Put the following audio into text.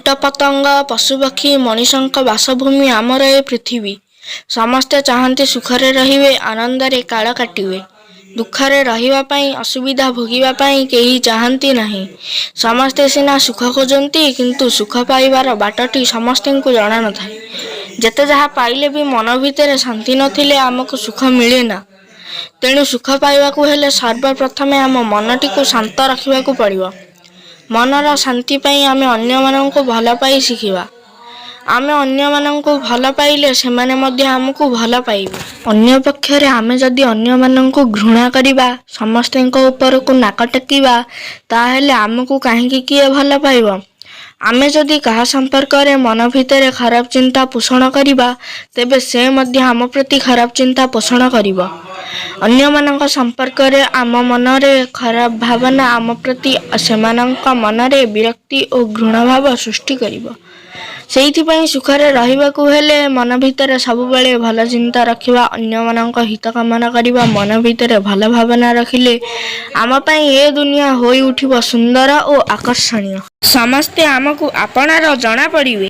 କୀଟପତଙ୍ଗ ପଶୁପକ୍ଷୀ ମଣିଷଙ୍କ ବାସଭୂମି ଆମର ଏ ପୃଥିବୀ। ସମସ୍ତେ ଚାହାନ୍ତି ସୁଖରେ ରହିବେ, ଆନନ୍ଦରେ କାଳ କାଟିବେ। ଦୁଃଖରେ ରହିବା ପାଇଁ, ଅସୁବିଧା ଭୋଗିବା ପାଇଁ କେହି ଚାହାନ୍ତି ନାହିଁ। ସମସ୍ତେ ସିନା ସୁଖ ଖୋଜନ୍ତି, କିନ୍ତୁ ସୁଖ ପାଇବାର ବାଟଟି ସମସ୍ତଙ୍କୁ ଜଣା ନଥାଏ। ଯେତେ ଯାହା ପାଇଲେ ବି ମନ ଭିତରେ ଶାନ୍ତି ନଥିଲେ ଆମକୁ ସୁଖ ମିଳେନା। ତେଣୁ ସୁଖ ପାଇବାକୁ ହେଲେ ସର୍ବପ୍ରଥମେ ଆମ ମନଟିକୁ ଶାନ୍ତ ରଖିବାକୁ ପଡ଼ିବ। ମନର ଶାନ୍ତି ପାଇଁ ଆମେ ଅନ୍ୟମାନଙ୍କୁ ଭଲ ପାଇ ଶିଖିବା। ଆମେ ଅନ୍ୟମାନଙ୍କୁ ଭଲ ପାଇଲେ ସେମାନେ ମଧ୍ୟ ଆମକୁ ଭଲ ପାଇବେ। ଅନ୍ୟପକ୍ଷରେ ଆମେ ଯଦି ଅନ୍ୟମାନଙ୍କୁ ଘୃଣା କରିବା, ସମସ୍ତଙ୍କ ଉପରକୁ ନାକ ଟେକିବା, ତାହେଲେ ଆମକୁ କାହିଁକି କିଏ ଭଲ ପାଇବ? ଆମେ ଯଦି କାହା ସମ୍ପର୍କରେ ମନ ଭିତରେ ଖରାପ ଚିନ୍ତା ପୋଷଣ କରିବା, ତେବେ ସେ ମଧ୍ୟ ଆମ ପ୍ରତି ଖରାପ ଚିନ୍ତା ପୋଷଣ କରିବ। ଅନ୍ୟମାନଙ୍କ ସମ୍ପର୍କରେ ଆମ ମନରେ ଖରାପ ଭାବନା ଆମ ପ୍ରତି ସେମାନଙ୍କ ମନରେ ବିରକ୍ତି ଓ ଘୃଣା ଭାବ ସୃଷ୍ଟି କରିବ। ସେଇଥିପାଇଁ ସୁଖରେ ରହିବାକୁ ହେଲେ ମନ ଭିତରେ ସବୁବେଳେ ଭଲ ଚିନ୍ତା ରଖିବା, ଅନ୍ୟମାନଙ୍କ ହିତ କାମନା କରିବା। ମନ ଭିତରେ ଭଲ ଭାବନା ରଖିଲେ ଆମ ପାଇଁ ଏ ଦୁନିଆ ହୋଇ ଉଠିବ ସୁନ୍ଦର ଓ ଆକର୍ଷଣୀୟ। ସମସ୍ତେ ଆମକୁ ଆପଣାର ଜଣା ପଡ଼ିବେ।